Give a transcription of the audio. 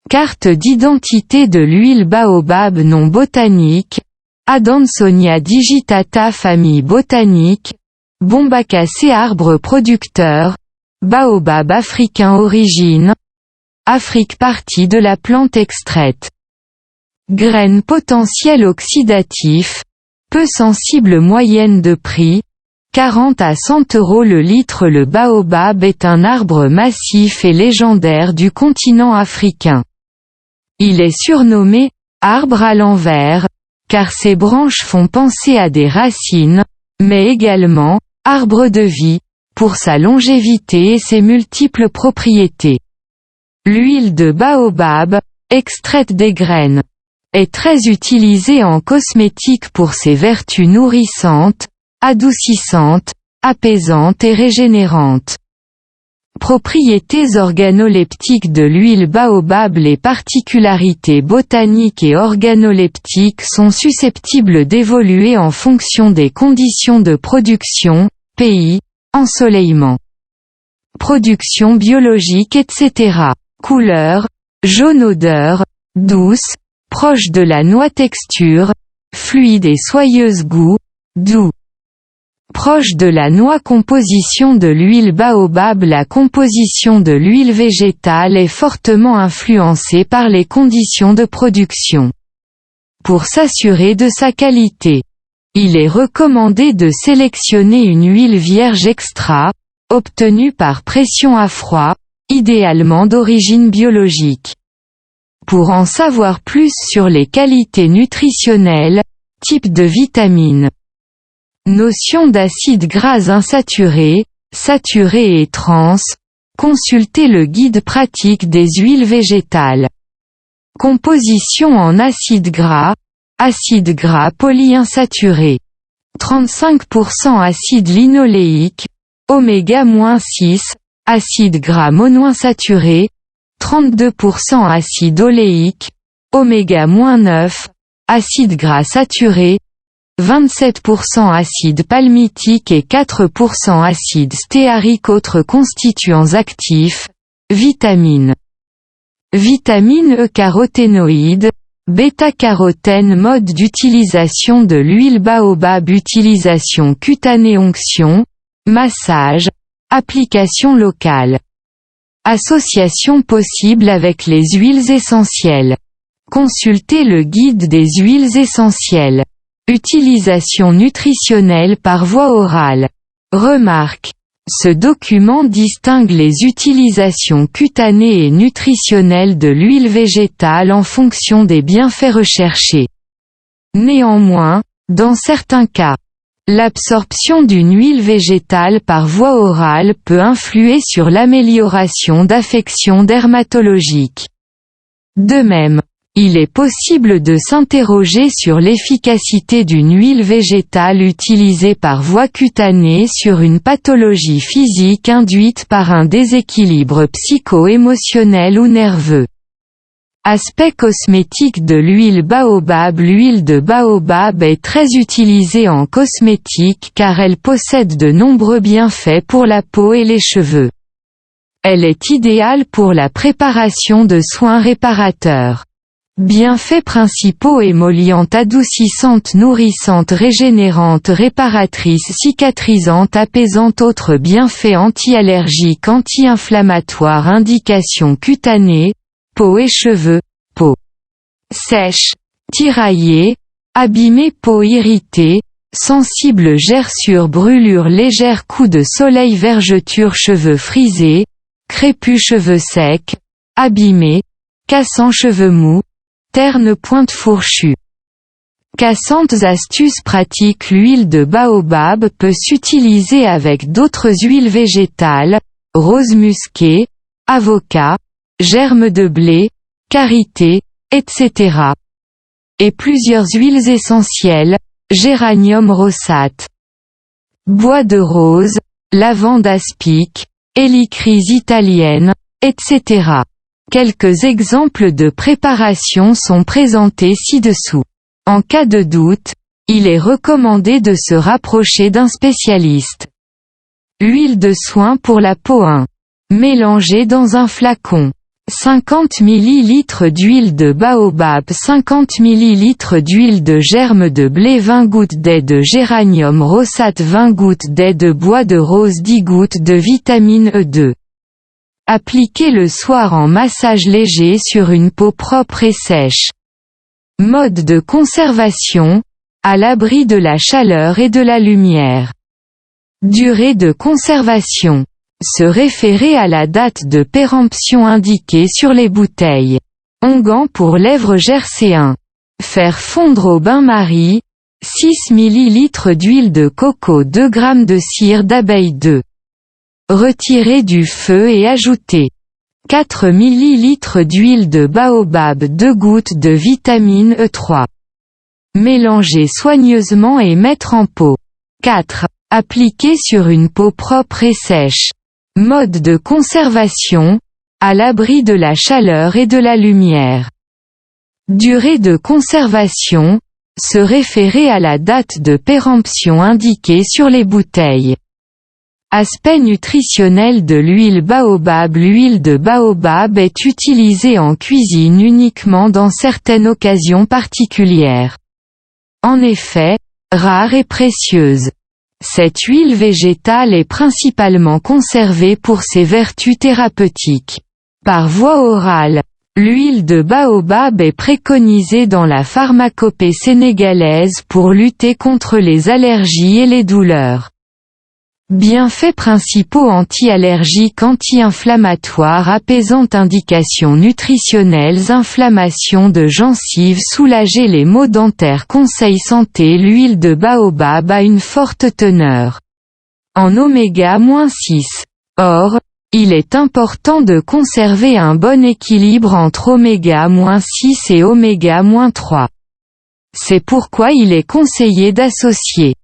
Carte d'identité de l'huile baobab non botanique, Adansonia digitata famille botanique, Bombacacée arbre producteur, baobab africain origine, Afrique partie de la plante extraite. Graines potentiel oxydatif, peu sensible moyenne de prix, 40 à 100 € le litre. Le baobab est un arbre massif et légendaire du continent africain. Il est surnommé « arbre à l'envers », car ses branches font penser à des racines, mais également « arbre de vie », pour sa longévité et ses multiples propriétés. L'huile de baobab, extraite des graines, est très utilisée en cosmétique pour ses vertus nourrissantes, adoucissantes, apaisantes et régénérantes. Propriétés organoleptiques de l'huile baobab. Les particularités botaniques et organoleptiques sont susceptibles d'évoluer en fonction des conditions de production, pays, ensoleillement, production biologique etc. Couleur, jaune. Odeur, douce, proche de la noix. Texture, fluide et soyeuse. Goût, doux, proche de la noix. Composition de l'huile baobab. La composition de l'huile végétale est fortement influencée par les conditions de production. Pour s'assurer de sa qualité, il est recommandé de sélectionner une huile vierge extra, obtenue par pression à froid, idéalement d'origine biologique. Pour en savoir plus sur les qualités nutritionnelles, type de vitamines, notion d'acides gras insaturés, saturés et trans, consultez le guide pratique des huiles végétales. Composition en acides gras polyinsaturés, 35% acide linoléique, oméga-6, acide gras monoinsaturé, 32% acide oléique, oméga-9, acide gras saturé, 27% acide palmitique et 4% acide stéarique. Autres constituants actifs, vitamines. Vitamine E, caroténoïdes, bêta-carotène. Mode d'utilisation de l'huile baobab. Utilisation cutanée, onction, massage, application locale. Association possible avec les huiles essentielles. Consultez le guide des huiles essentielles. Utilisation nutritionnelle par voie orale. Remarque. Ce document distingue les utilisations cutanées et nutritionnelles de l'huile végétale en fonction des bienfaits recherchés. Néanmoins, dans certains cas, l'absorption d'une huile végétale par voie orale peut influer sur l'amélioration d'affections dermatologiques. De même, il est possible de s'interroger sur l'efficacité d'une huile végétale utilisée par voie cutanée sur une pathologie physique induite par un déséquilibre psycho-émotionnel ou nerveux. Aspect cosmétique de l'huile baobab. L'huile de baobab est très utilisée en cosmétique car elle possède de nombreux bienfaits pour la peau et les cheveux. Elle est idéale pour la préparation de soins réparateurs. Bienfaits principaux: émolliente, adoucissante, nourrissante, régénérante, réparatrice, cicatrisante, apaisante. Autres bienfaits: anti-allergique, anti-inflammatoire. Indications cutanées, peau et cheveux, peau sèche, tiraillée, abîmée, peau irritée, sensible, gerçure, brûlure légère, coup de soleil, vergeture, cheveux frisés, crépus, cheveux secs, abîmés, cassants, cheveux mous, terne, pointe fourchue. Cassantes astuces pratiques. L'huile de baobab peut s'utiliser avec d'autres huiles végétales, rose musquée, avocat, germe de blé, karité, etc. Et plusieurs huiles essentielles, géranium rossate, bois de rose, lavande aspic, hélicryse italienne, etc. Quelques exemples de préparations sont présentés ci-dessous. En cas de doute, il est recommandé de se rapprocher d'un spécialiste. Huile de soin pour la peau 1. Mélangée dans un flacon. 50 ml d'huile de baobab, 50 ml d'huile de germe de blé, 20 gouttes d'eau de géranium rossate, 20 gouttes d'eau de bois de rose, 10 gouttes de vitamine E2. Appliquez le soir en massage léger sur une peau propre et sèche. Mode de conservation, à l'abri de la chaleur et de la lumière. Durée de conservation. Se référer à la date de péremption indiquée sur les bouteilles. Onguent pour lèvres Jersey 1. Faire fondre au bain-marie, 6 ml d'huile de coco, 2 g de cire d'abeille 2. Retirer du feu et ajouter 4 ml d'huile de baobab, 2 gouttes de vitamine E3. Mélanger soigneusement et mettre en pot. 4. Appliquer sur une peau propre et sèche. Mode de conservation, à l'abri de la chaleur et de la lumière. Durée de conservation, se référer à la date de péremption indiquée sur les bouteilles. Aspect nutritionnel de l'huile baobab. L'huile de baobab est utilisée en cuisine uniquement dans certaines occasions particulières. En effet, rare et précieuse. Cette huile végétale est principalement conservée pour ses vertus thérapeutiques. Par voie orale, l'huile de baobab est préconisée dans la pharmacopée sénégalaise pour lutter contre les allergies et les douleurs. Bienfaits principaux: anti-allergique, anti-inflammatoire, apaisante, indications nutritionnelles, inflammation de gencives, soulager les maux dentaires. Conseil santé: l'huile de baobab a une forte teneur en oméga-6. Or, il est important de conserver un bon équilibre entre oméga-6 et oméga-3. C'est pourquoi il est conseillé d'associer